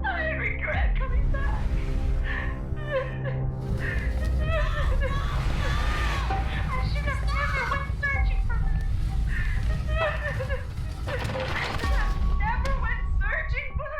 I regret coming back. I should have never went searching for her. I should have never went searching for her.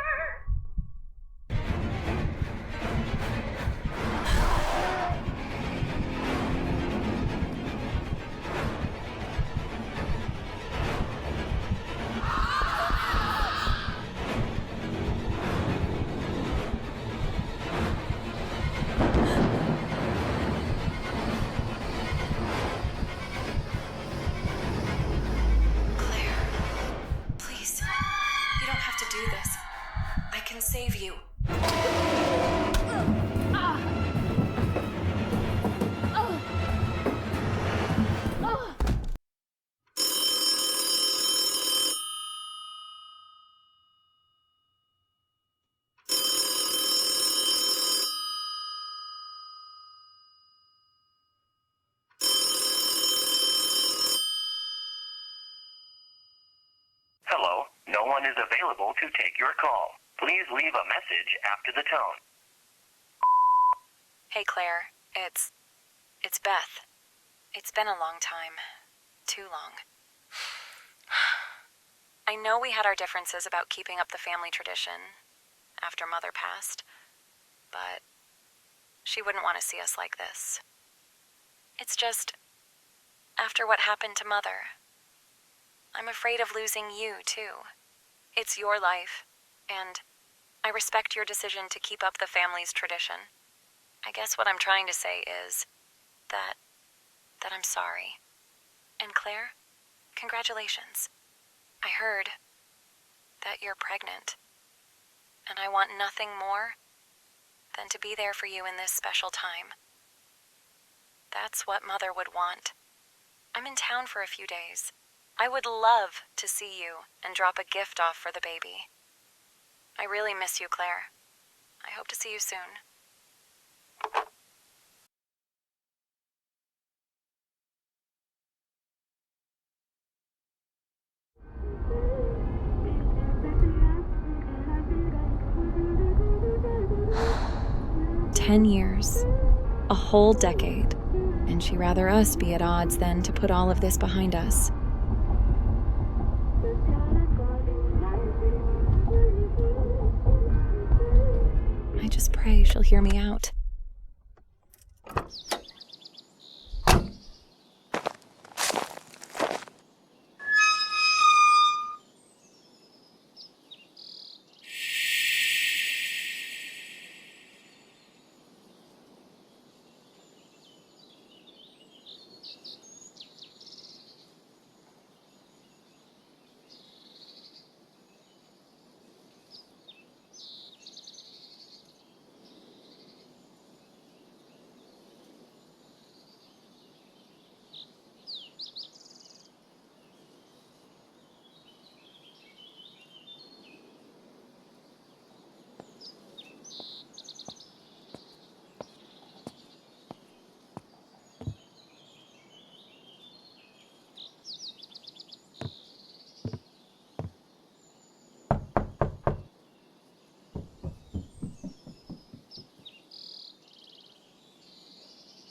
Save you. Hello, no one is available to take your call. Please leave a message after the tone. Hey Claire, it's Beth. It's been a long time. Too long. I know we had our differences about keeping up the family tradition after Mother passed, but she wouldn't want to see us like this. It's just, after what happened to Mother, I'm afraid of losing you too. It's your life, and I respect your decision to keep up the family's tradition. I guess what I'm trying to say is that I'm sorry. And Claire, congratulations. I heard that you're pregnant, and I want nothing more than to be there for you in this special time. That's what Mother would want. I'm in town for a few days. I would love to see you and drop a gift off for the baby. I really miss you, Claire. I hope to see you soon. "10 years. A whole decade. And she'd rather us be at odds than to put all of this behind us. I just pray she'll hear me out.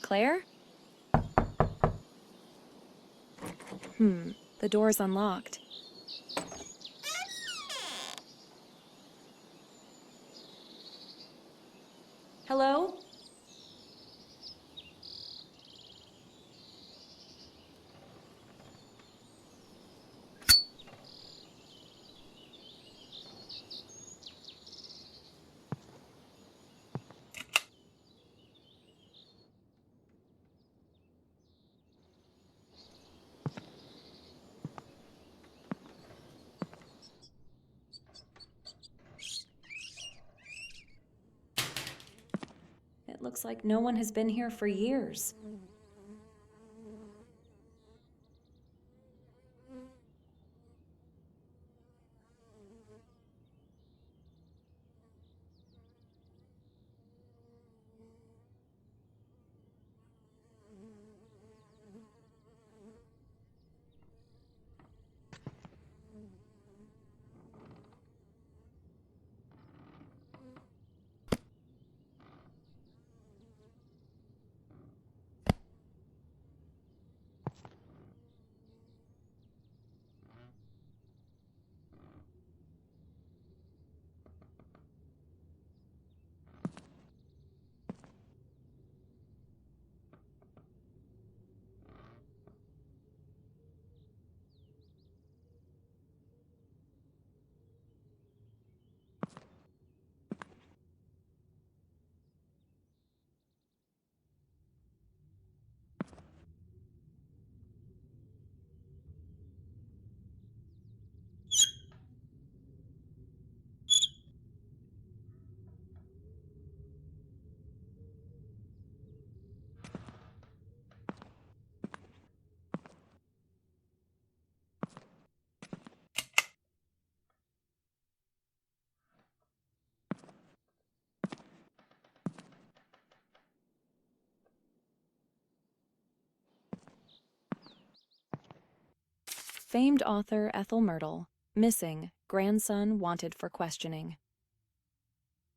Claire? The door's unlocked. Hello? It looks like no one has been here for years. Famed author Ethel Myrtle, missing, grandson wanted for questioning.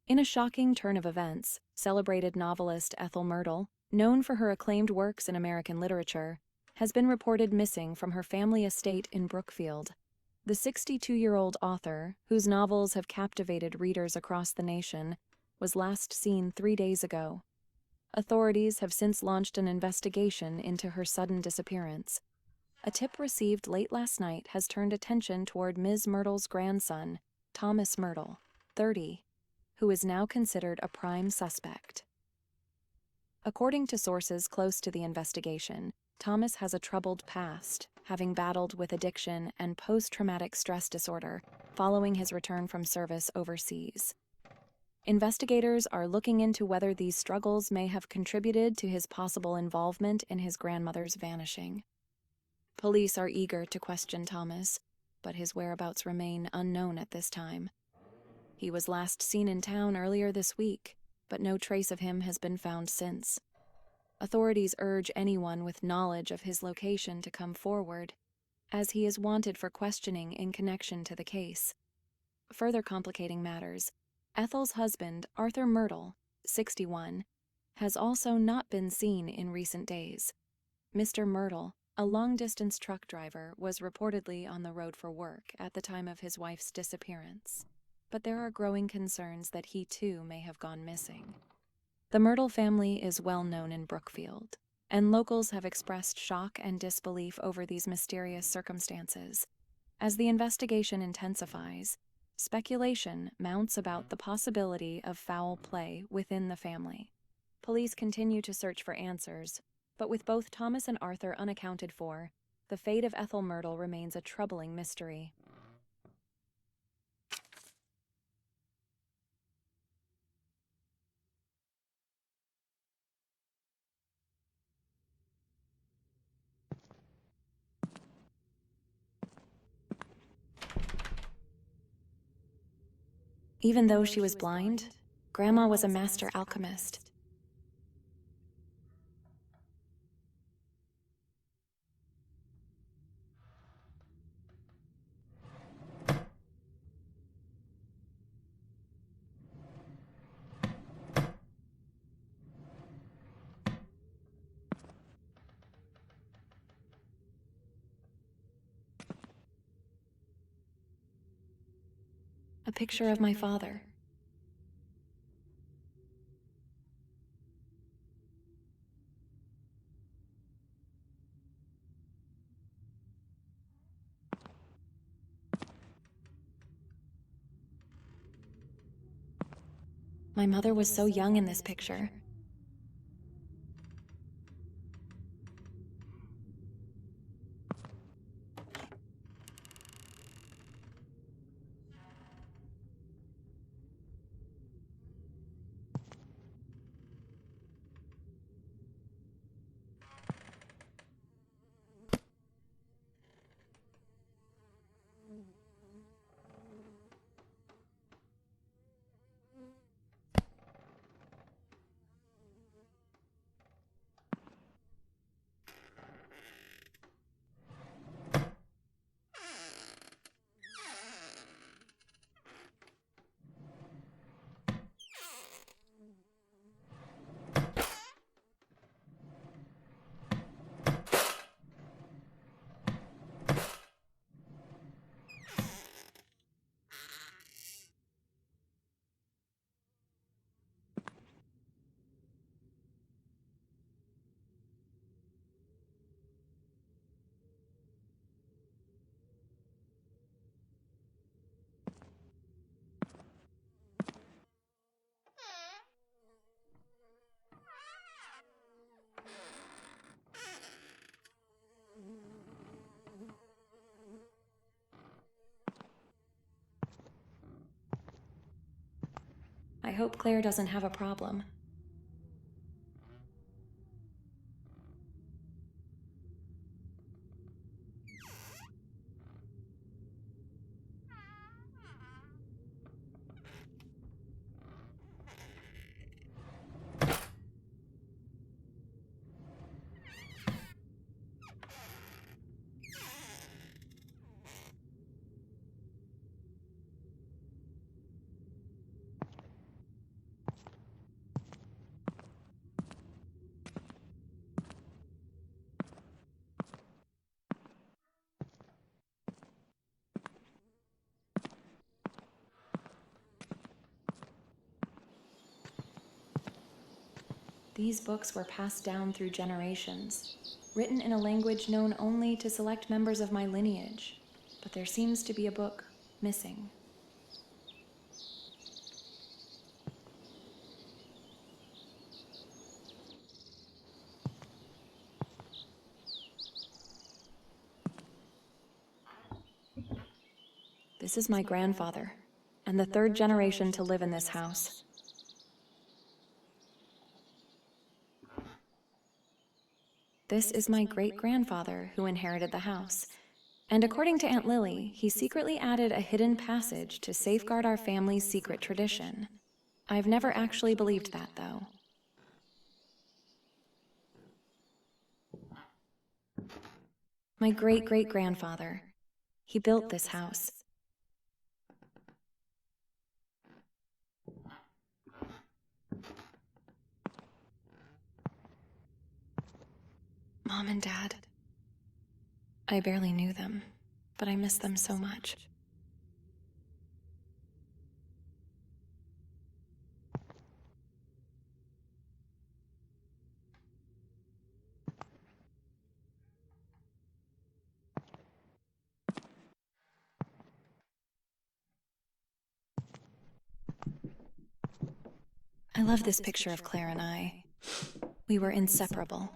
In a shocking turn of events, celebrated novelist Ethel Myrtle, known for her acclaimed works in American literature, has been reported missing from her family estate in Brookfield. The 62-year-old author, whose novels have captivated readers across the nation, was last seen 3 days ago. Authorities have since launched an investigation into her sudden disappearance. A tip received late last night has turned attention toward Ms. Myrtle's grandson, Thomas Myrtle, 30, who is now considered a prime suspect. According to sources close to the investigation, Thomas has a troubled past, having battled with addiction and post-traumatic stress disorder following his return from service overseas. Investigators are looking into whether these struggles may have contributed to his possible involvement in his grandmother's vanishing. Police are eager to question Thomas, but his whereabouts remain unknown at this time. He was last seen in town earlier this week, but no trace of him has been found since. Authorities urge anyone with knowledge of his location to come forward, as he is wanted for questioning in connection to the case. Further complicating matters, Ethel's husband, Arthur Myrtle, 61, has also not been seen in recent days. Mr. Myrtle, a long-distance truck driver, was reportedly on the road for work at the time of his wife's disappearance, but there are growing concerns that he too may have gone missing. The Myrtle family is well known in Brookfield, and locals have expressed shock and disbelief over these mysterious circumstances. As the investigation intensifies, speculation mounts about the possibility of foul play within the family. Police continue to search for answers, but with both Thomas and Arthur unaccounted for, the fate of Ethel Myrtle remains a troubling mystery. Even though she was blind, Grandma was a master alchemist. A picture of my father. My mother was so young in this picture. I hope Claire doesn't have a problem. These books were passed down through generations, written in a language known only to select members of my lineage, but there seems to be a book missing. This is my grandfather, and the third generation to live in this house. This is my great-grandfather who inherited the house, and according to Aunt Lily, he secretly added a hidden passage to safeguard our family's secret tradition. I've never actually believed that, though. My great-great-grandfather, he built this house. Mom and Dad. I barely knew them, but I miss them so much. I love this picture of Claire and I. We were inseparable.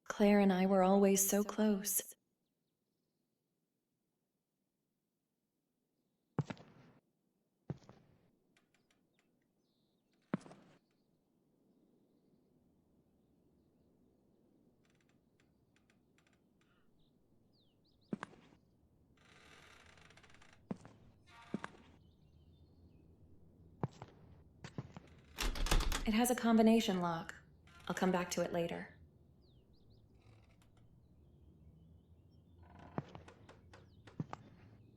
Claire and I were always so close. It has a combination lock. I'll come back to it later.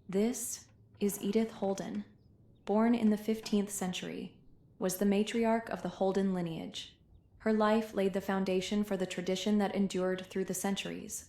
This is Edith Holden, born in the 15th century, was the matriarch of the Holden lineage. Her life laid the foundation for the tradition that endured through the centuries.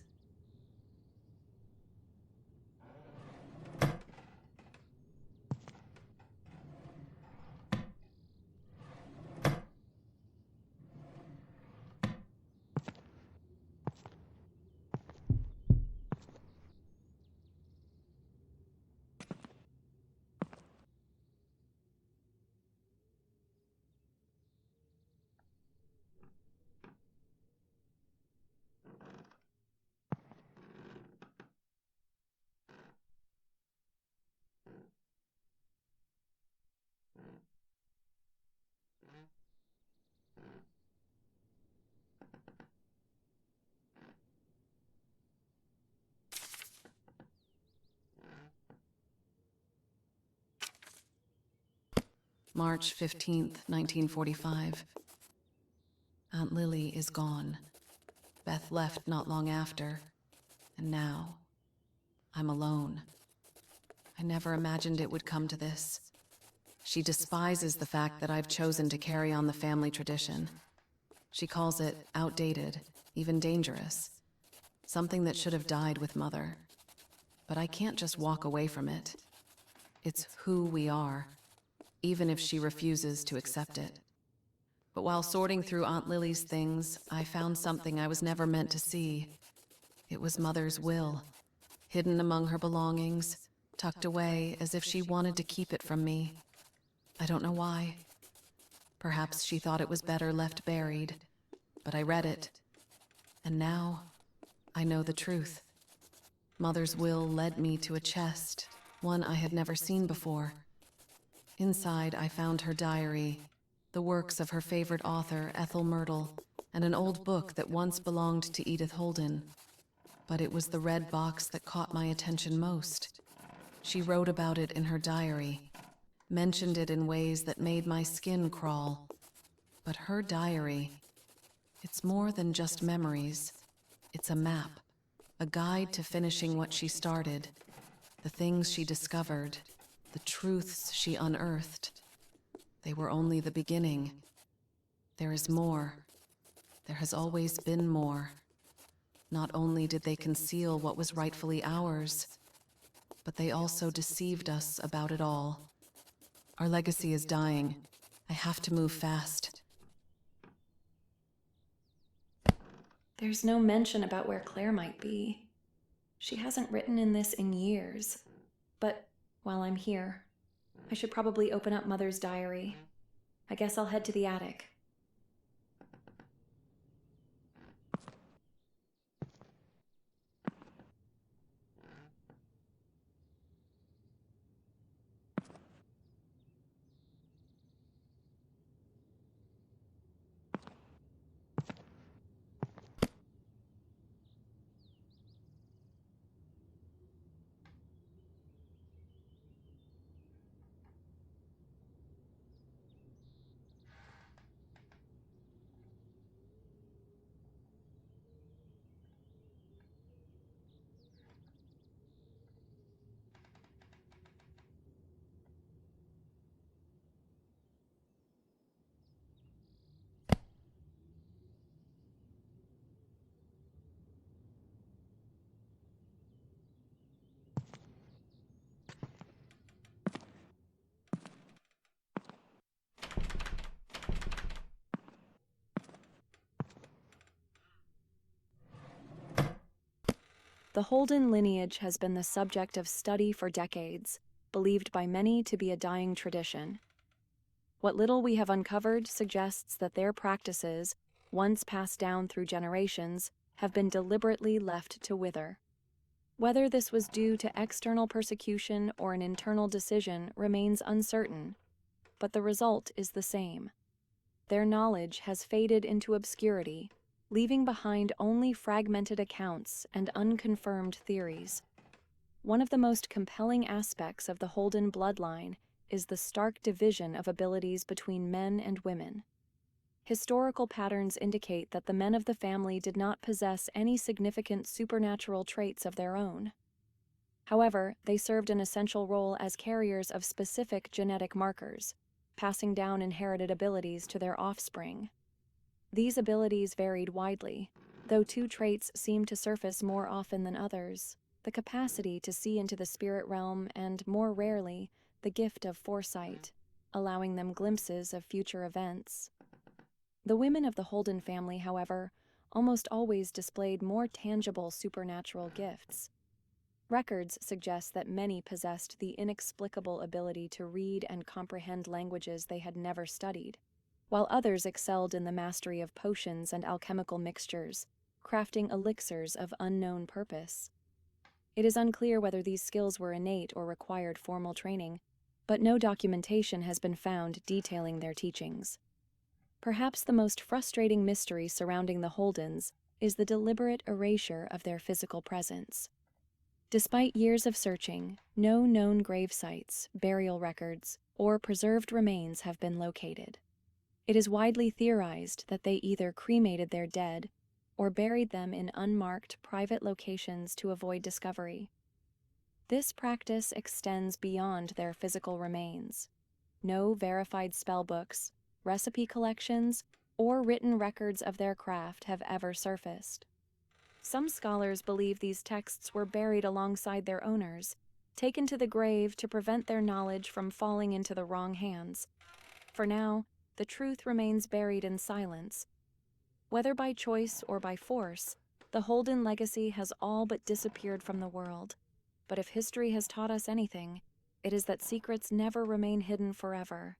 March 15th, 1945. Aunt Lily is gone. Beth left not long after, and now I'm alone. I never imagined it would come to this. She despises the fact that I've chosen to carry on the family tradition. She calls it outdated, even dangerous, something that should have died with Mother. But I can't just walk away from it. It's who we are, even if she refuses to accept it. But while sorting through Aunt Lily's things, I found something I was never meant to see. It was Mother's will, hidden among her belongings, tucked away as if she wanted to keep it from me. I don't know why. Perhaps she thought it was better left buried, but I read it. And now, I know the truth. Mother's will led me to a chest, one I had never seen before. Inside, I found her diary, the works of her favorite author, Ethel Myrtle, and an old book that once belonged to Edith Holden. But it was the red box that caught my attention most. She wrote about it in her diary, mentioned it in ways that made my skin crawl. But her diary, it's more than just memories. It's a map, a guide to finishing what she started, the things she discovered, the truths she unearthed. They were only the beginning. There is more. There has always been more. Not only did they conceal what was rightfully ours, but they also deceived us about it all. Our legacy is dying. I have to move fast. There's no mention about where Claire might be. She hasn't written in this in years. But while I'm here, I should probably open up Mother's diary. I guess I'll head to the attic. The Holden lineage has been the subject of study for decades, believed by many to be a dying tradition. What little we have uncovered suggests that their practices, once passed down through generations, have been deliberately left to wither. Whether this was due to external persecution or an internal decision remains uncertain, but the result is the same. Their knowledge has faded into obscurity, leaving behind only fragmented accounts and unconfirmed theories. One of the most compelling aspects of the Holden bloodline is the stark division of abilities between men and women. Historical patterns indicate that the men of the family did not possess any significant supernatural traits of their own. However, they served an essential role as carriers of specific genetic markers, passing down inherited abilities to their offspring. These abilities varied widely, though two traits seemed to surface more often than others: the capacity to see into the spirit realm and, more rarely, the gift of foresight, allowing them glimpses of future events. The women of the Holden family, however, almost always displayed more tangible supernatural gifts. Records suggest that many possessed the inexplicable ability to read and comprehend languages they had never studied, while others excelled in the mastery of potions and alchemical mixtures, crafting elixirs of unknown purpose. It is unclear whether these skills were innate or required formal training, but no documentation has been found detailing their teachings. Perhaps the most frustrating mystery surrounding the Holdens is the deliberate erasure of their physical presence. Despite years of searching, no known grave sites, burial records, or preserved remains have been located. It is widely theorized that they either cremated their dead or buried them in unmarked private locations to avoid discovery. This practice extends beyond their physical remains. No verified spellbooks, recipe collections, or written records of their craft have ever surfaced. Some scholars believe these texts were buried alongside their owners, taken to the grave to prevent their knowledge from falling into the wrong hands. For now, the truth remains buried in silence. Whether by choice or by force, the Holden legacy has all but disappeared from the world. But if history has taught us anything, it is that secrets never remain hidden forever.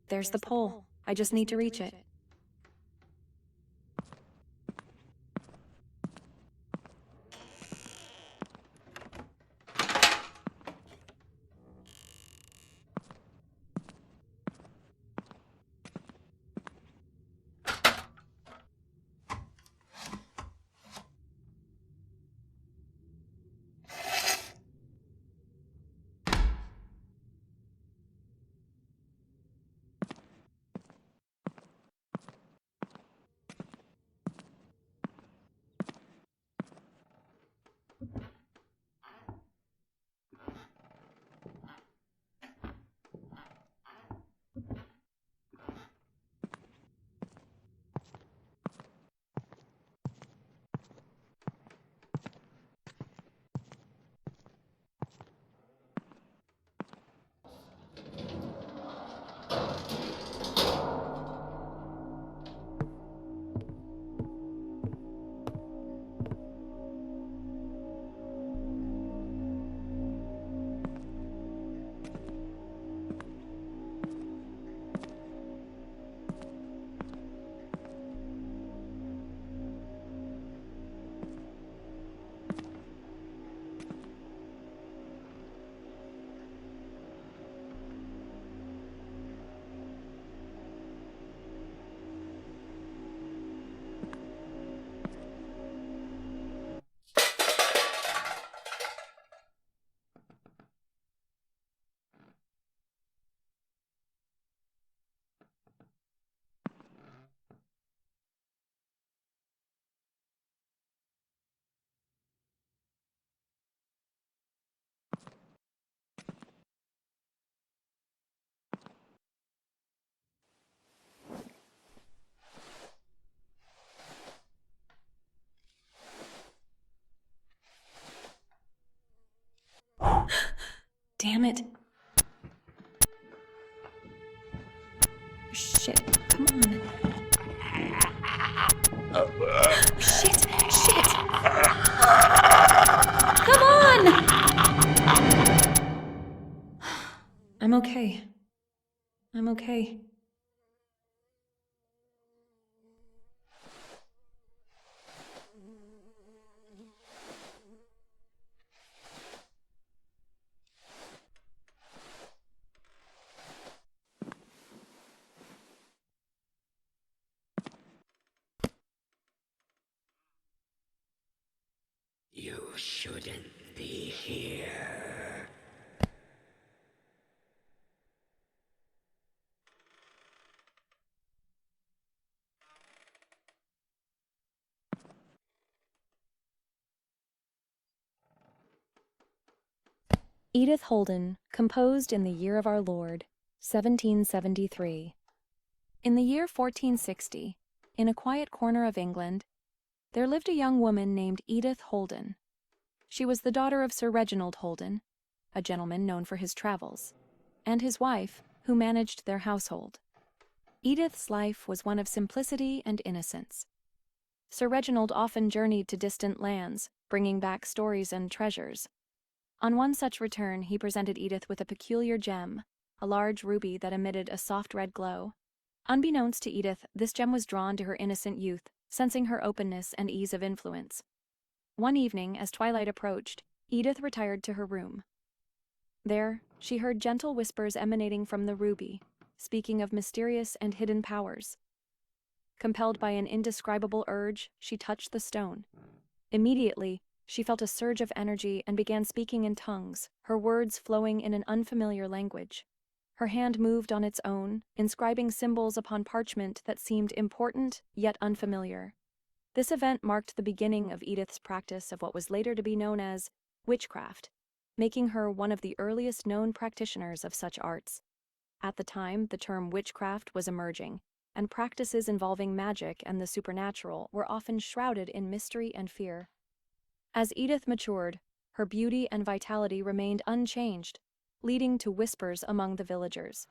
There's the pole. I just need to reach it. Damn it. Shit, come on. Shit! Come on! I'm okay. You shouldn't be here. Edith Holden, composed in the year of our Lord, 1773. In the year 1460, in a quiet corner of England, there lived a young woman named Edith Holden. She was the daughter of Sir Reginald Holden, a gentleman known for his travels, and his wife, who managed their household. Edith's life was one of simplicity and innocence. Sir Reginald often journeyed to distant lands, bringing back stories and treasures. On one such return, he presented Edith with a peculiar gem, a large ruby that emitted a soft red glow. Unbeknownst to Edith, this gem was drawn to her innocent youth, sensing her openness and ease of influence. One evening, as twilight approached, Edith retired to her room. There, she heard gentle whispers emanating from the ruby, speaking of mysterious and hidden powers. Compelled by an indescribable urge, she touched the stone. Immediately, she felt a surge of energy and began speaking in tongues, her words flowing in an unfamiliar language. Her hand moved on its own, inscribing symbols upon parchment that seemed important yet unfamiliar. This event marked the beginning of Edith's practice of what was later to be known as witchcraft, making her one of the earliest known practitioners of such arts. At the time, the term witchcraft was emerging, and practices involving magic and the supernatural were often shrouded in mystery and fear. As Edith matured, her beauty and vitality remained unchanged, leading to whispers among the villagers.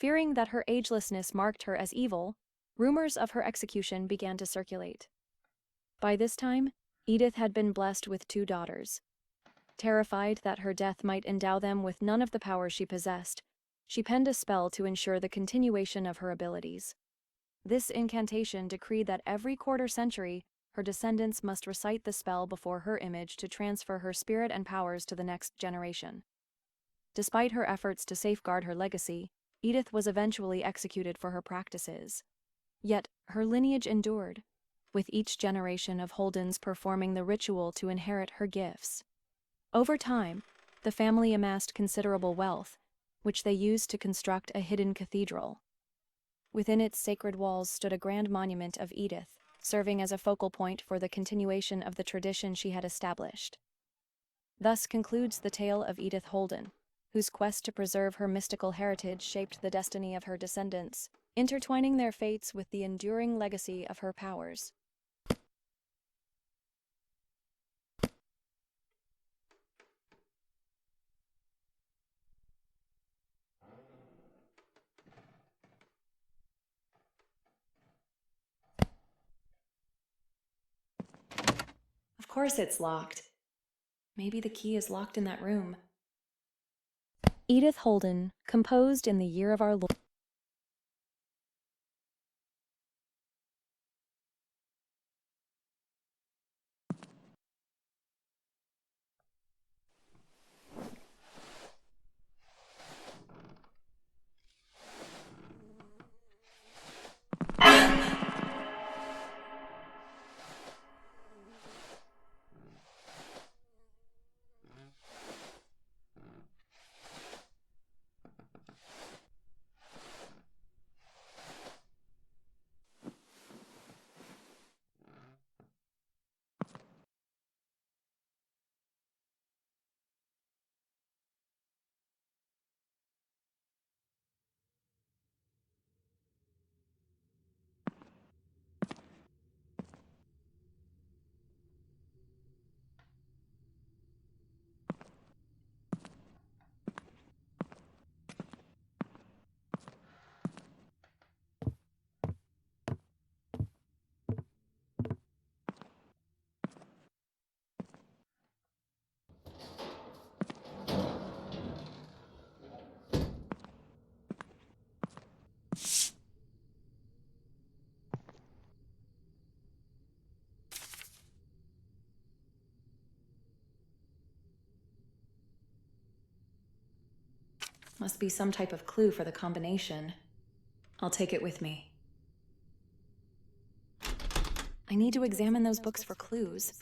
Fearing that her agelessness marked her as evil, rumors of her execution began to circulate. By this time, Edith had been blessed with 2 daughters. Terrified that her death might endow them with none of the power she possessed, She penned a spell to ensure the continuation of her abilities. This incantation decreed that every quarter century, her descendants must recite the spell before her image to transfer her spirit and powers to the next generation. Despite her efforts to safeguard her legacy, Edith was eventually executed for her practices. Yet, her lineage endured, with each generation of Holdens performing the ritual to inherit her gifts. Over time, the family amassed considerable wealth, which they used to construct a hidden cathedral. Within its sacred walls stood a grand monument of Edith, serving as a focal point for the continuation of the tradition she had established. Thus concludes the tale of Edith Holden, whose quest to preserve her mystical heritage shaped the destiny of her descendants, intertwining their fates with the enduring legacy of her powers. Of course it's locked. Maybe the key is locked in that room. Edith Holden, composed in the year of our Lord. Must be some type of clue for the combination. I'll take it with me. I need to examine those books for clues.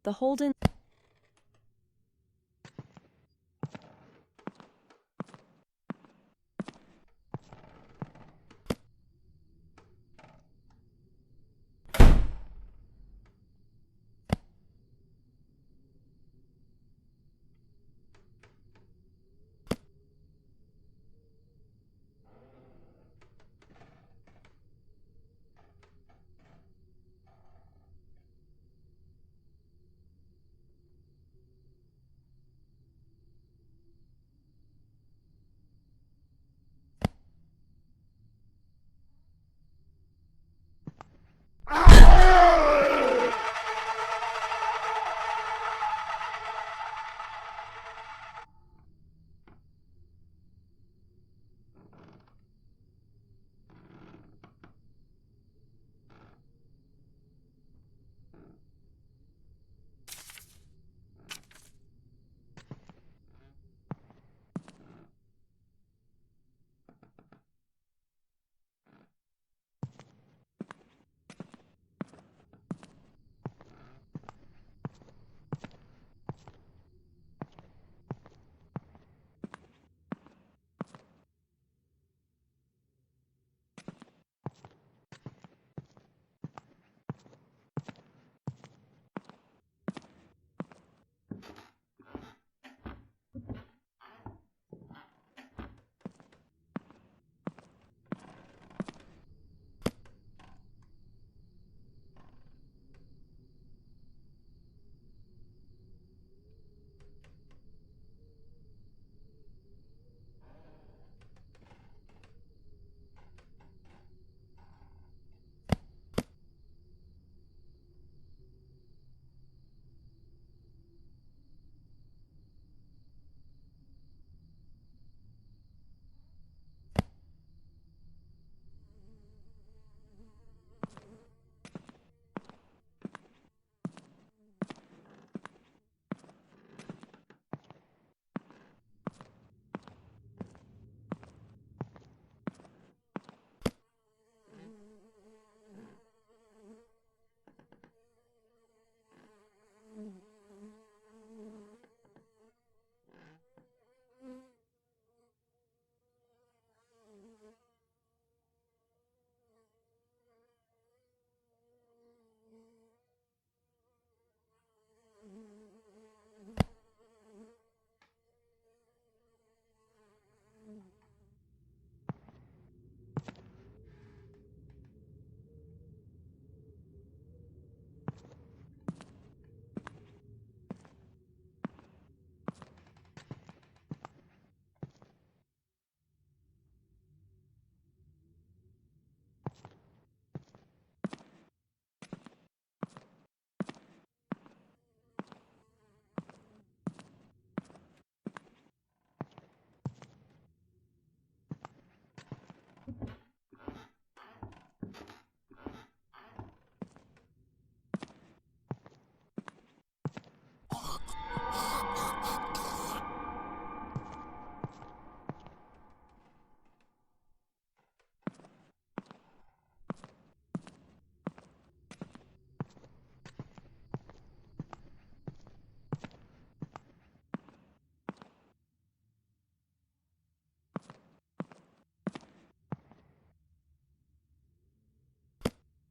The Holden...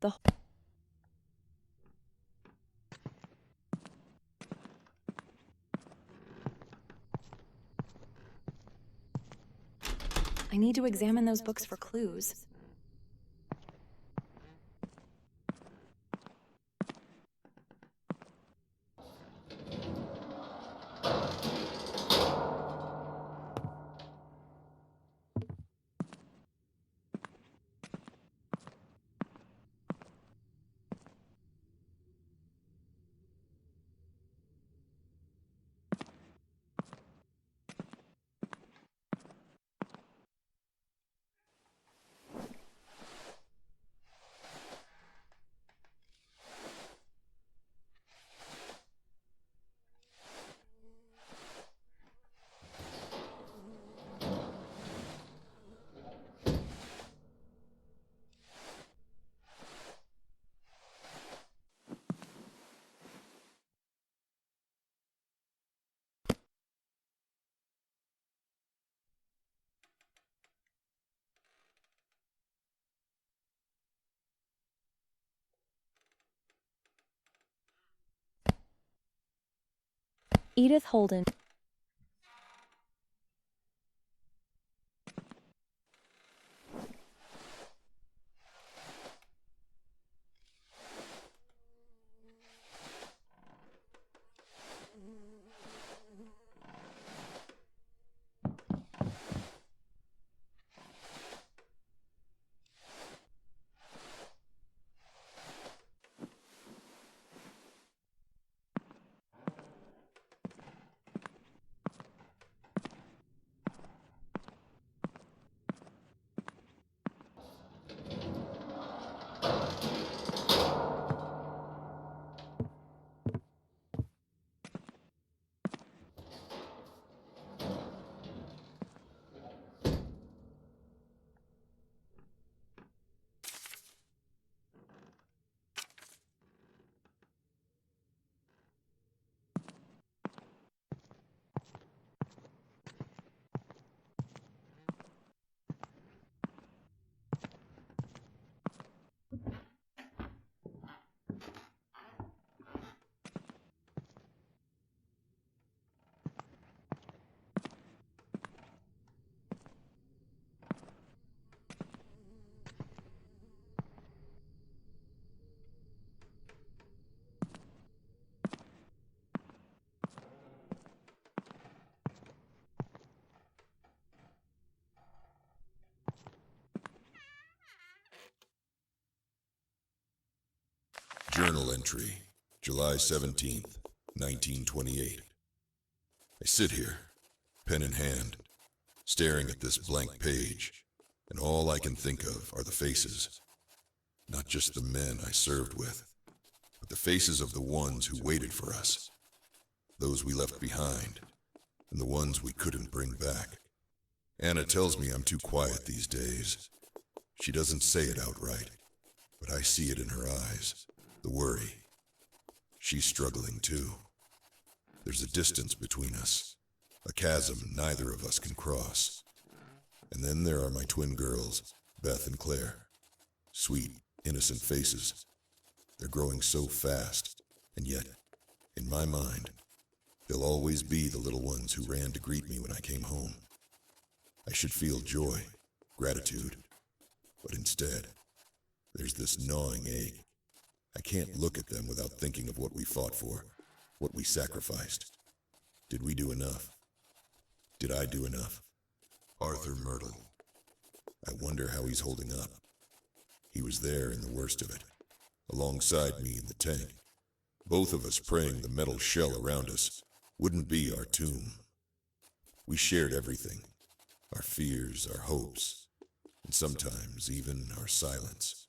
The I need to examine those books for clues. Edith Holden. Journal entry, July 17th, 1928. I sit here, pen in hand, staring at this blank page, and all I can think of are the faces. Not just the men I served with, but the faces of the ones who waited for us. Those we left behind, and the ones we couldn't bring back. Anna tells me I'm too quiet these days. She doesn't say it outright, but I see it in her eyes. The worry. She's struggling too. There's a distance between us, a chasm neither of us can cross. And then there are my twin girls, Beth and Claire. Sweet, innocent faces. They're growing so fast, and yet, in my mind, they'll always be the little ones who ran to greet me when I came home. I should feel joy, gratitude, but instead, there's this gnawing ache. I can't look at them without thinking of what we fought for, what we sacrificed. Did we do enough? Did I do enough? Arthur Myrtle. I wonder how he's holding up. He was there in the worst of it, alongside me in the tank. Both of us praying the metal shell around us wouldn't be our tomb. We shared everything, our fears, our hopes, and sometimes even our silence.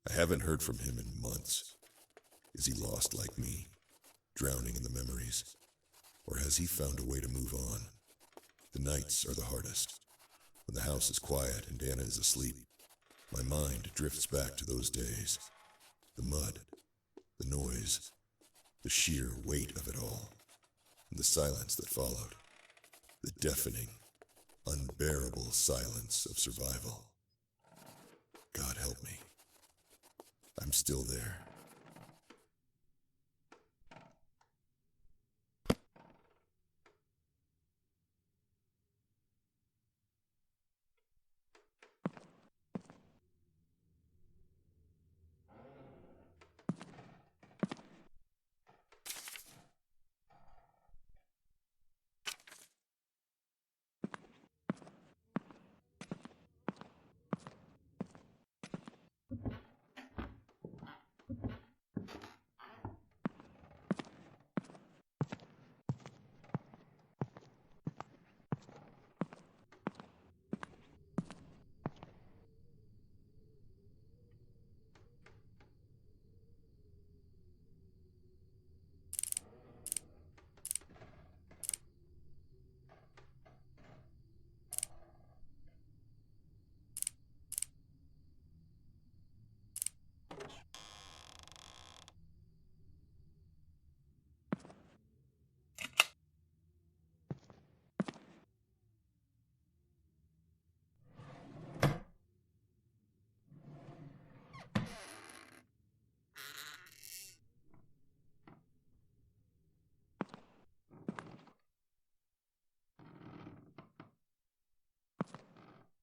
I haven't heard from him in months. Is he lost like me, drowning in the memories? Or has he found a way to move on? The nights are the hardest. When the house is quiet and Anna is asleep, my mind drifts back to those days. The mud, the noise, the sheer weight of it all, and the silence that followed. The deafening, unbearable silence of survival. God help me. still there.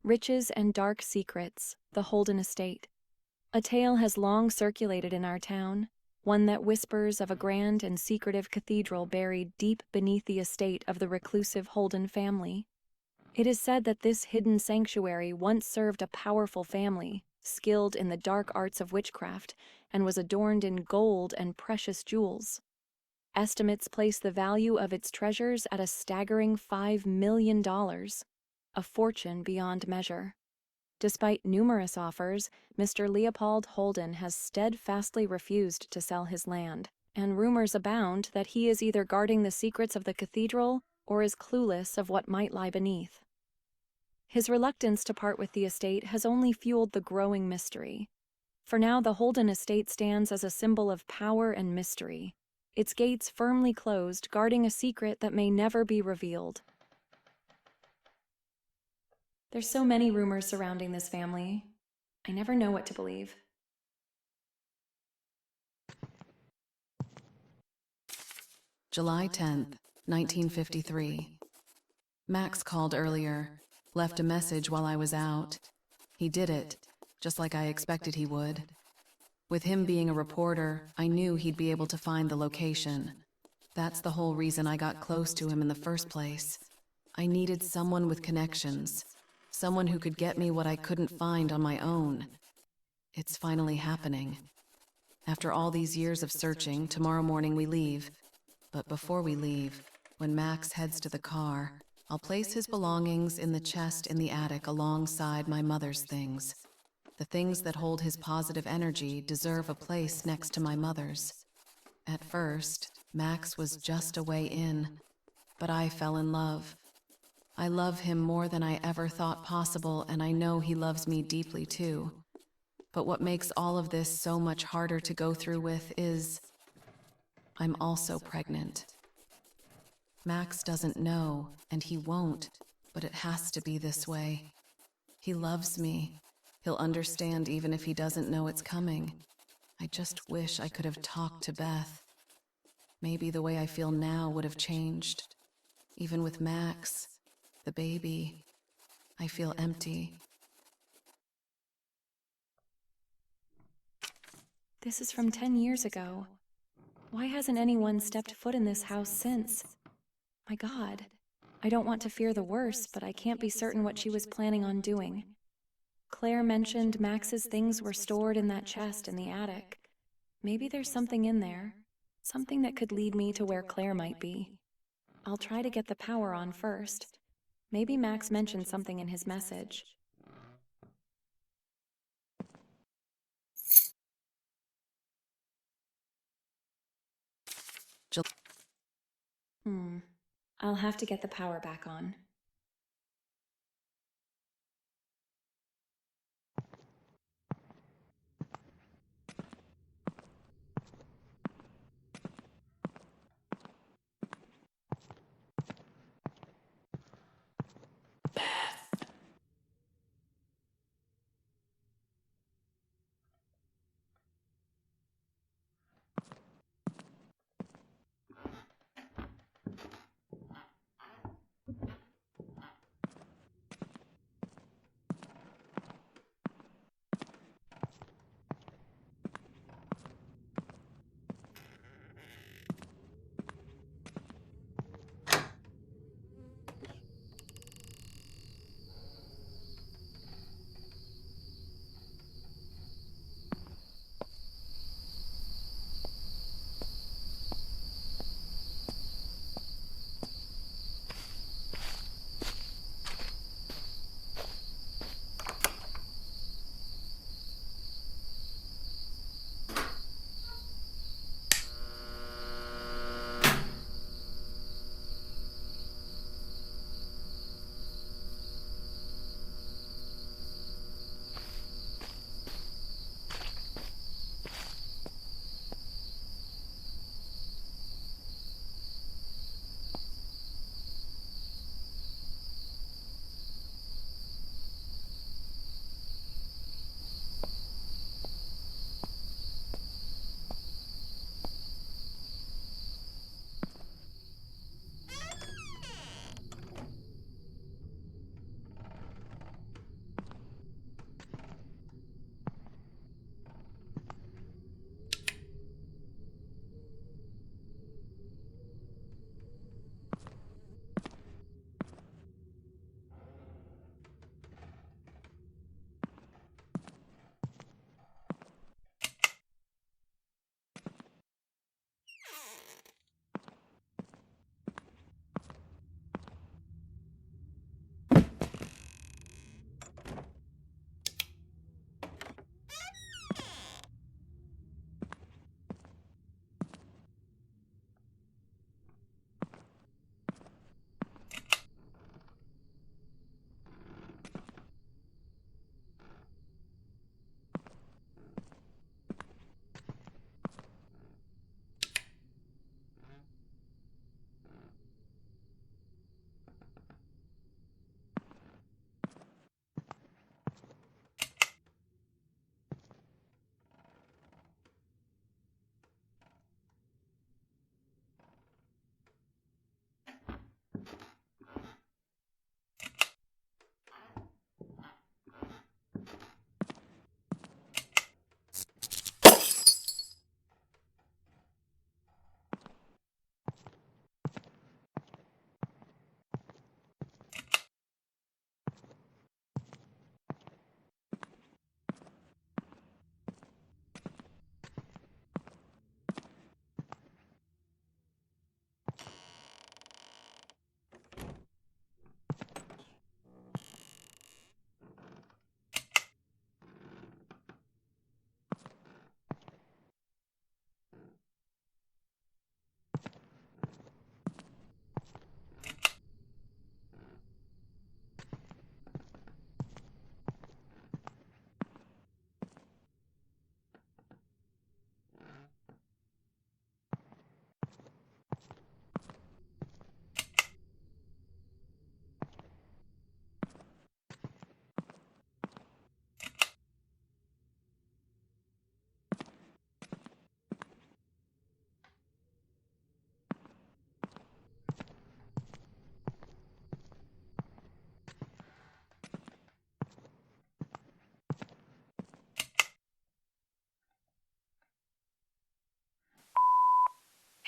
Riches and Dark Secrets, the Holden Estate. A tale has long circulated in our town, one that whispers of a grand and secretive cathedral buried deep beneath the estate of the reclusive Holden family. It is said that this hidden sanctuary once served a powerful family, skilled in the dark arts of witchcraft, and was adorned in gold and precious jewels. Estimates place the value of its treasures at a staggering $5 million, a fortune beyond measure. Despite numerous offers, Mr. Leopold Holden has steadfastly refused to sell his land, and rumors abound that he is either guarding the secrets of the cathedral or is clueless of what might lie beneath. His reluctance to part with the estate has only fueled the growing mystery. For now, the Holden estate stands as a symbol of power and mystery, its gates firmly closed, guarding a secret that may never be revealed. There's so many rumors surrounding this family. I never know what to believe. July 10th, 1953. Max called earlier, left a message while I was out. He did it, just like I expected he would. With him being a reporter, I knew he'd be able to find the location. That's the whole reason I got close to him in the first place. I needed someone with connections, someone who could get me what I couldn't find on my own. It's finally happening. After all these years of searching, tomorrow morning we leave. But before we leave, when Max heads to the car, I'll place his belongings in the chest in the attic alongside my mother's things. The things that hold his positive energy deserve a place next to my mother's. At first, Max was just a way in, but I fell in love. I love him more than I ever thought possible, and I know he loves me deeply too. But what makes all of this so much harder to go through with is I'm also pregnant. Max doesn't know, and he won't, but it has to be this way. He loves me. He'll understand even if he doesn't know it's coming. I just wish I could have talked to Beth. Maybe the way I feel now would have changed. Even with Max, the baby, I feel empty. This is from 10 years ago. Why hasn't anyone stepped foot in this house since? My God. I don't want to fear the worst, but I can't be certain what she was planning on doing. Claire mentioned Max's things were stored in that chest in the attic. Maybe there's something in there, something that could lead me to where Claire might be. I'll try to get the power on first. Maybe Max mentioned something in his message. I'll have to get the power back on.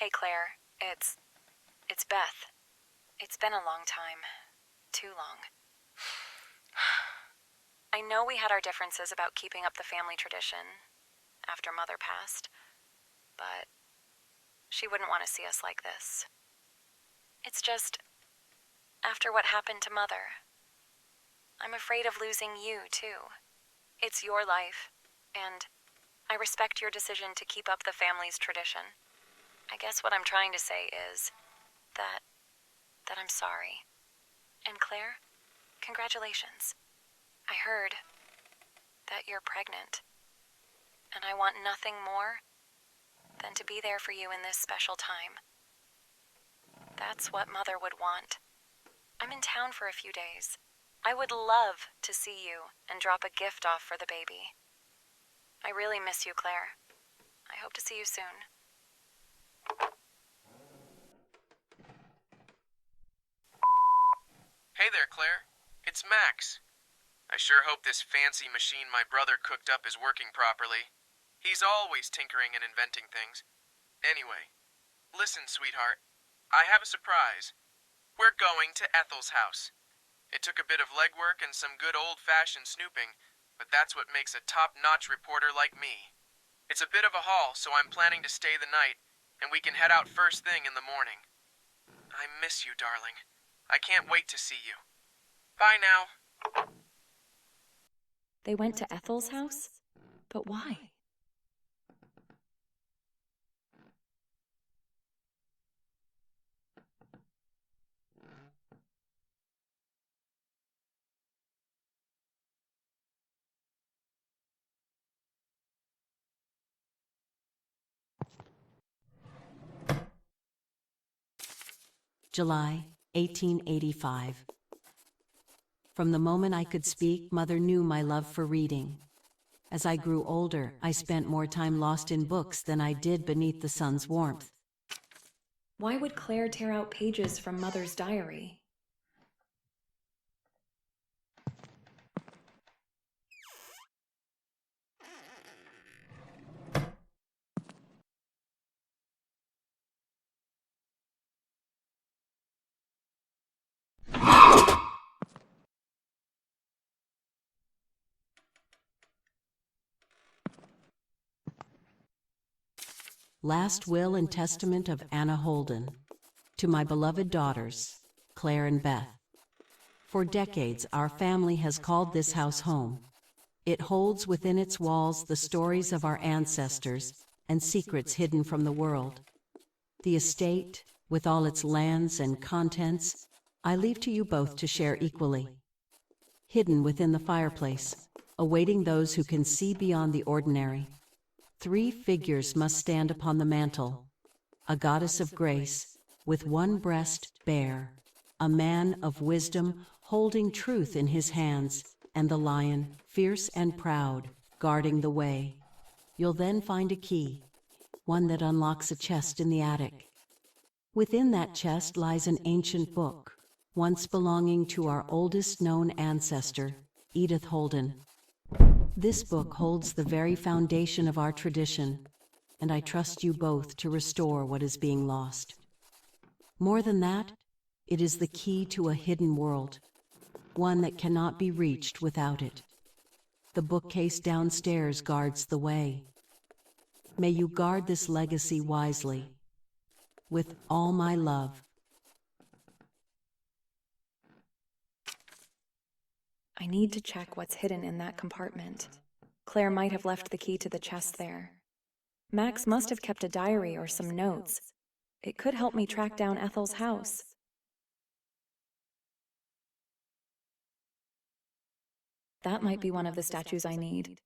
Hey, Claire. It's Beth. It's been a long time. Too long. I know we had our differences about keeping up the family tradition after Mother passed, but she wouldn't want to see us like this. It's just, after what happened to Mother, I'm afraid of losing you, too. It's your life, and I respect your decision to keep up the family's tradition. I guess what I'm trying to say is that I'm sorry. And Claire, congratulations. I heard that you're pregnant, and I want nothing more than to be there for you in this special time. That's what Mother would want. I'm in town for a few days. I would love to see you and drop a gift off for the baby. I really miss you, Claire. I hope to see you soon. Hey there, Claire. It's Max. I sure hope this fancy machine my brother cooked up is working properly. He's always tinkering and inventing things. Anyway, listen, sweetheart. I have a surprise. We're going to Ethel's house. It took a bit of legwork and some good old-fashioned snooping, but that's what makes a top-notch reporter like me. It's a bit of a haul, so I'm planning to stay the night, and we can head out first thing in the morning. I miss you, darling. I can't wait to see you. Bye now. They went to Ethel's house? But why? July 1885. From the moment I could speak, Mother knew my love for reading. As I grew older, I spent more time lost in books than I did beneath the sun's warmth. Why would Claire tear out pages from Mother's diary? Last will and testament of Anna Holden. To my beloved daughters, Claire and Beth. For decades, our family has called this house home. It holds within its walls the stories of our ancestors and secrets hidden from the world. The estate, with all its lands and contents, I leave to you both to share equally. Hidden within the fireplace, awaiting those who can see beyond the ordinary. 3 figures must stand upon the mantle: a goddess of grace, with one breast bare, a man of wisdom holding truth in his hands, and the lion, fierce and proud, guarding the way. You'll then find a key, one that unlocks a chest in the attic. Within that chest lies an ancient book, once belonging to our oldest known ancestor, Edith Holden. This book holds the very foundation of our tradition, and I trust you both to restore what is being lost. More than that, it is the key to a hidden world, one that cannot be reached without it. The bookcase downstairs guards the way. May you guard this legacy wisely. With all my love. I need to check what's hidden in that compartment. Claire might have left the key to the chest there. Max must have kept a diary or some notes. It could help me track down Ethel's house. That might be one of the statues I need.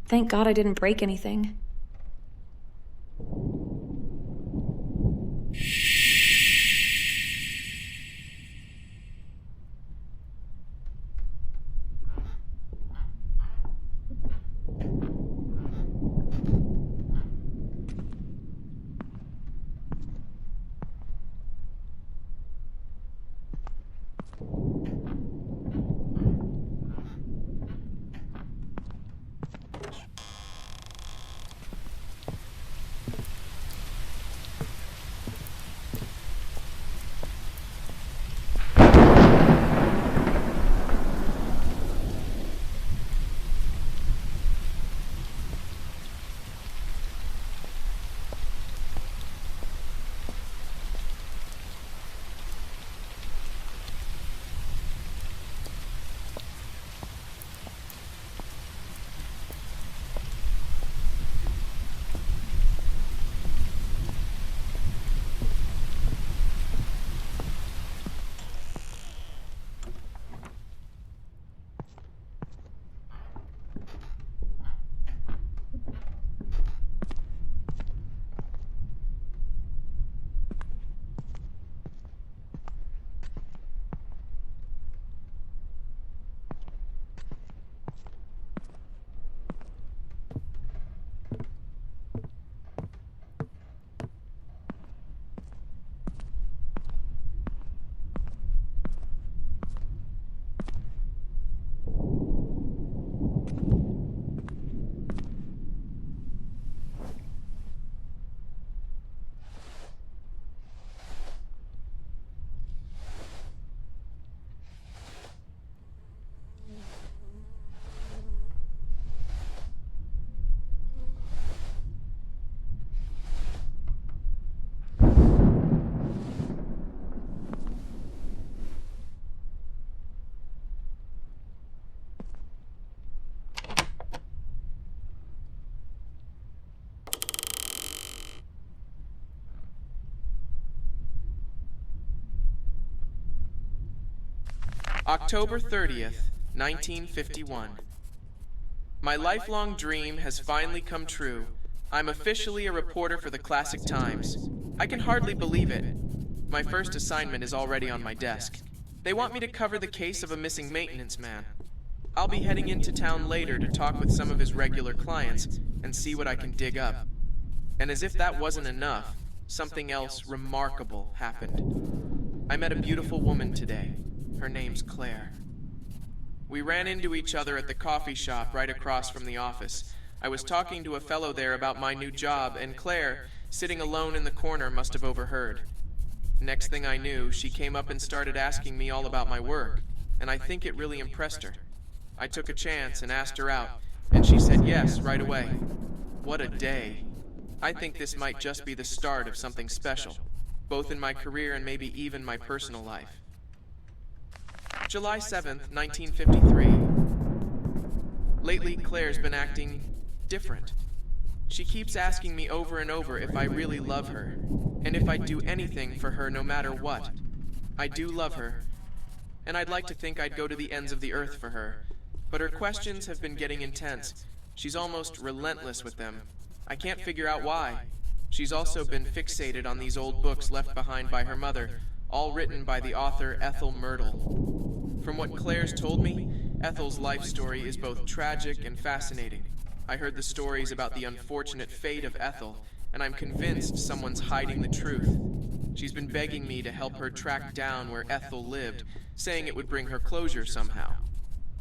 Thank God I didn't break anything. October 30th, 1951. My lifelong dream has finally come true. I'm officially a reporter for the Classic Times. I can hardly believe it. My first assignment is already on my desk. They want me to cover the case of a missing maintenance man. I'll be heading into town later to talk with some of his regular clients and see what I can dig up. And as if that wasn't enough, something else remarkable happened. I met a beautiful woman today. Her name's Claire. We ran into each other at the coffee shop right across from the office. I was talking to a fellow there about my new job, and Claire, sitting alone in the corner, must have overheard. Next thing I knew, she came up and started asking me all about my work, and I think it really impressed her. I took a chance and asked her out, and she said yes right away. What a day. I think this might just be the start of something special, both in my career and maybe even my personal life. July 7th, 1953. Lately, Claire's been acting different. She keeps asking me over and over if I really love her, and if I'd do anything for her no matter what. I do love her, and I'd like to think I'd go to the ends of the earth for her, but her questions have been getting intense. She's almost relentless with them. I can't figure out why. She's also been fixated on these old books left behind by her mother, all written by the author Ethel Myrtle. From what Claire's told me, Ethel's life story is both tragic and fascinating. I heard the stories about the unfortunate fate of Ethel, and I'm convinced someone's hiding the truth. She's been begging me to help her track down where Ethel lived, saying it would bring her closure somehow.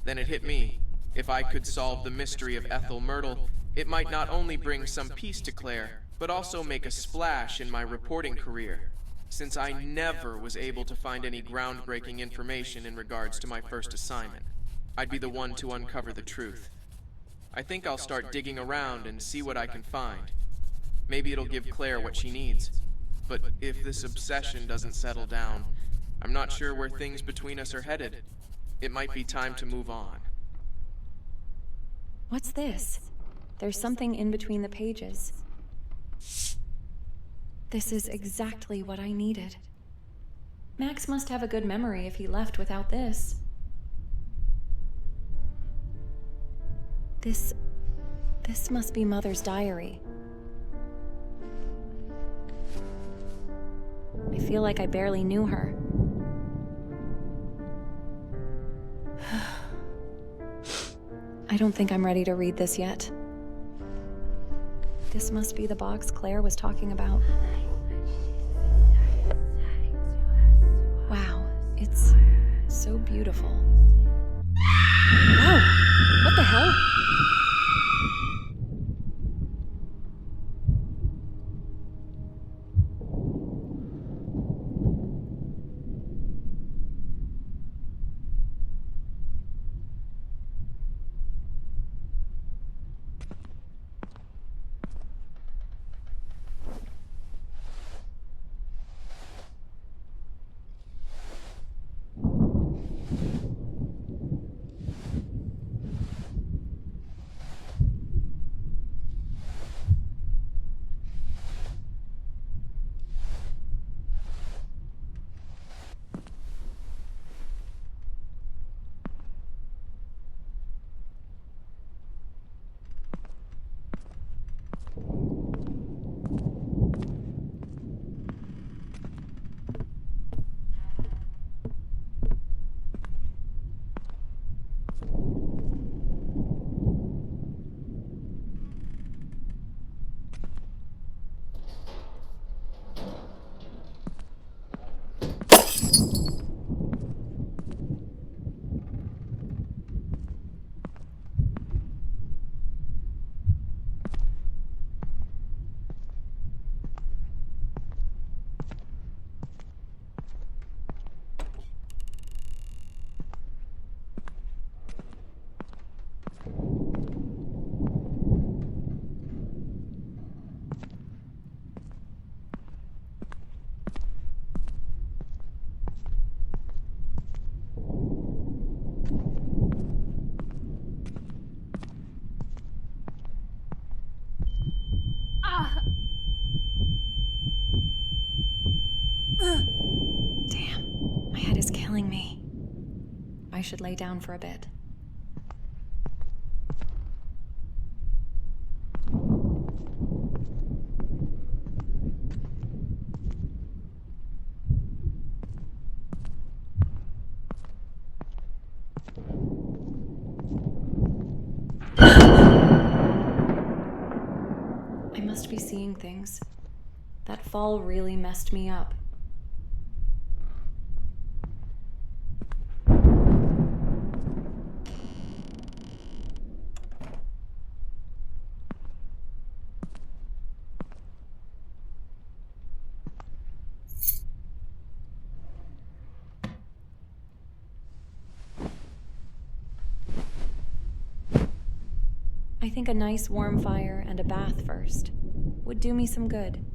Then it hit me. If I could solve the mystery of Ethel Myrtle, it might not only bring some peace to Claire, but also make a splash in my reporting career, since I never was able to find any groundbreaking information in regards to my first assignment. I'd be the one to uncover the truth. I think I'll start digging around and see what I can find. Maybe it'll give Claire what she needs. But if this obsession doesn't settle down, I'm not sure where things between us are headed. It might be time to move on. What's this? There's something in between the pages. This is exactly what I needed. Max must have a good memory if he left without this. This This must be Mother's diary. I feel like I barely knew her. I don't think I'm ready to read this yet. This must be the box Claire was talking about. Wow, it's so beautiful. Whoa! What the hell? Damn, my head is killing me. I should lay down for a bit. I must be seeing things. That fall really messed me up. I think a nice warm fire and a bath first would do me some good.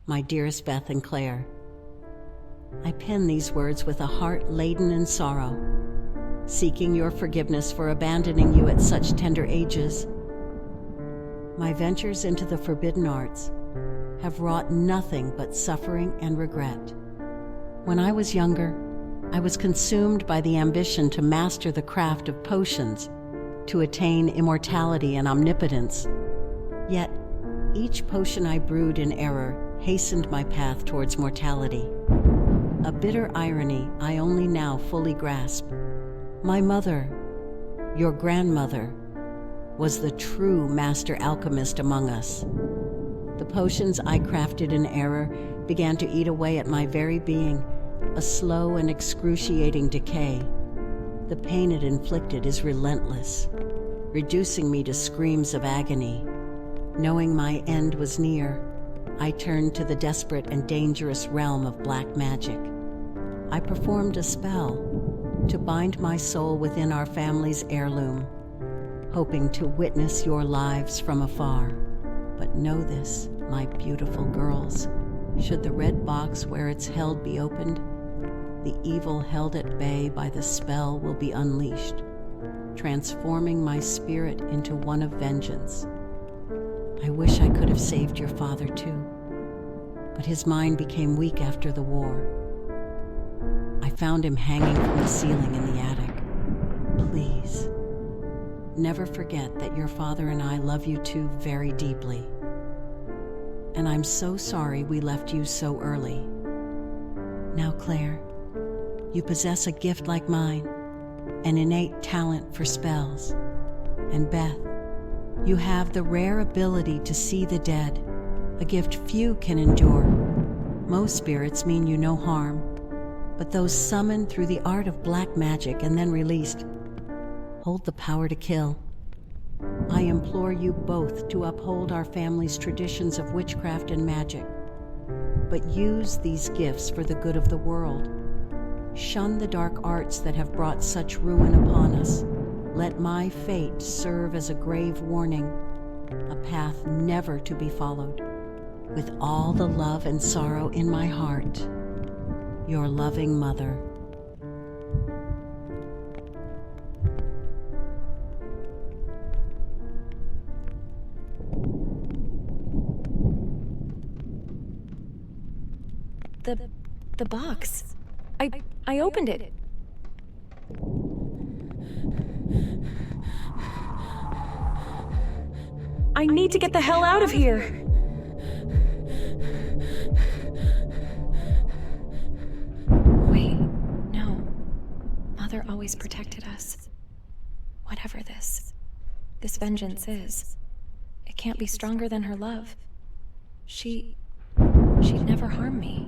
My dearest Beth and Claire, I pen these words with a heart laden in sorrow, seeking your forgiveness for abandoning you at such tender ages. My ventures into the forbidden arts have wrought nothing but suffering and regret. When I was younger, I was consumed by the ambition to master the craft of potions, to attain immortality and omnipotence. Yet, each potion I brewed in error hastened my path towards mortality. A bitter irony I only now fully grasp. My mother, your grandmother, was the true master alchemist among us. The potions I crafted in error began to eat away at my very being, a slow and excruciating decay. The pain it inflicted is relentless, reducing me to screams of agony. Knowing my end was near, I turned to the desperate and dangerous realm of black magic. I performed a spell, to bind my soul within our family's heirloom, hoping to witness your lives from afar. But know this, my beautiful girls, should the red box where it's held be opened, the evil held at bay by the spell will be unleashed, transforming my spirit into one of vengeance. I wish I could have saved your father too, but his mind became weak after the war. I found him hanging from the ceiling in the attic. Please, never forget that your father and I love you too very deeply. And I'm so sorry we left you so early. Now, Claire, you possess a gift like mine, an innate talent for spells. And Beth, you have the rare ability to see the dead, a gift few can endure. Most spirits mean you no harm, but those summoned through the art of black magic and then released hold the power to kill. I implore you both to uphold our family's traditions of witchcraft and magic, but use these gifts for the good of the world. Shun the dark arts that have brought such ruin upon us. Let my fate serve as a grave warning, a path never to be followed. With all the love and sorrow in my heart, your loving mother. The box. I opened it. I need to get the hell out of here. Wait, no. Mother always protected us. Whatever this vengeance is, it can't be stronger than her love. She'd never harm me.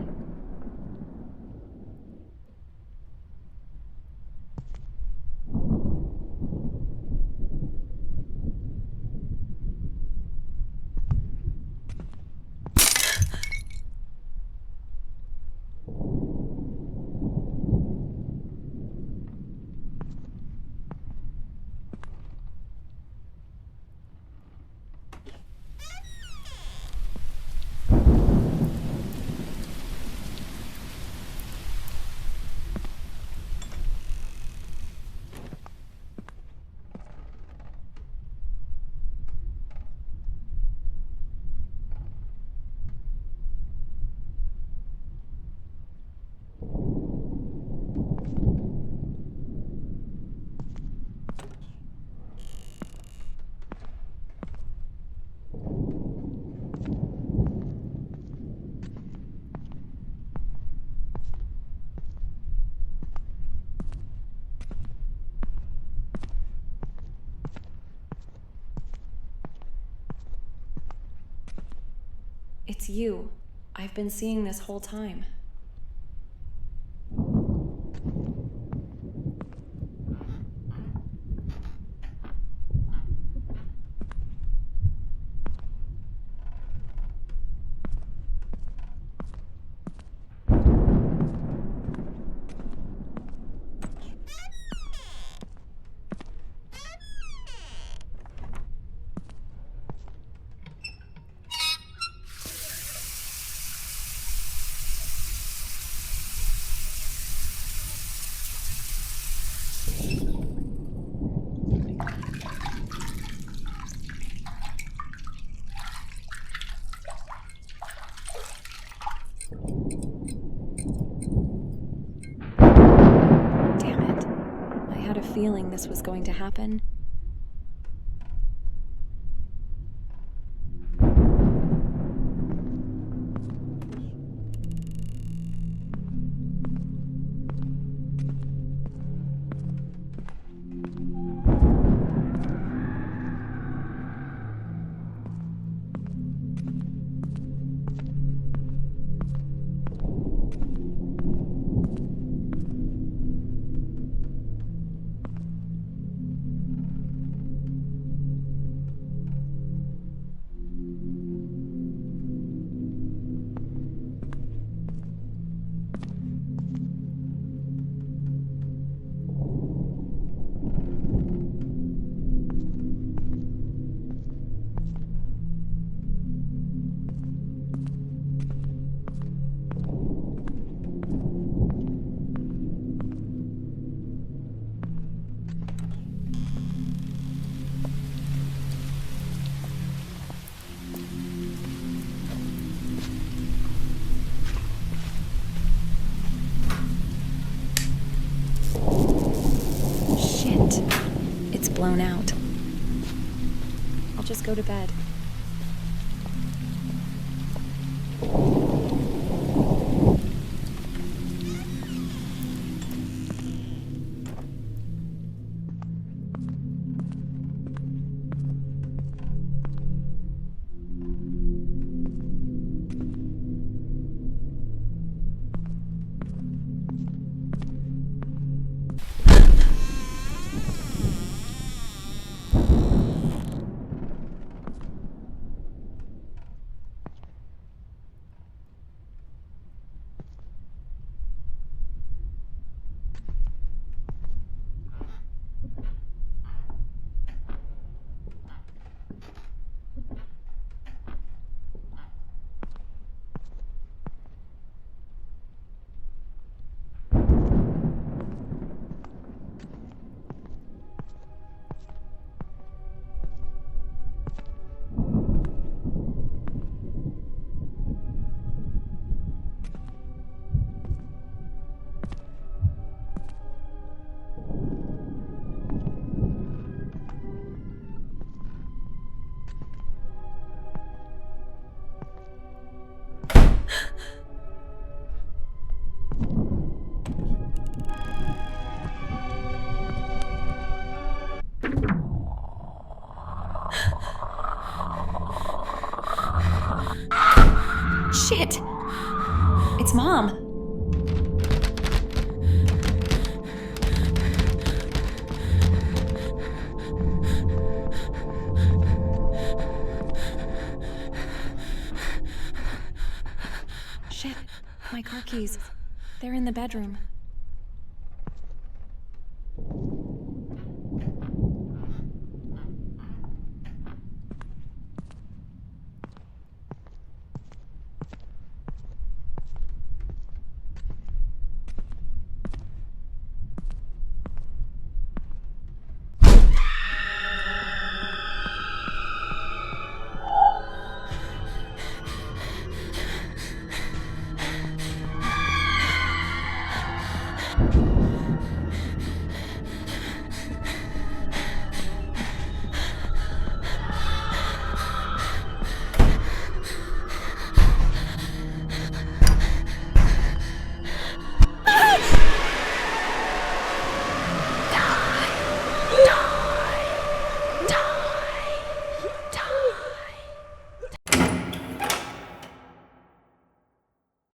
It's you. I've been seeing this whole time. Feeling this was going to happen. zone out. I'll just go to bed. Shit! It's Mom! Shit, my car keys. They're in the bedroom.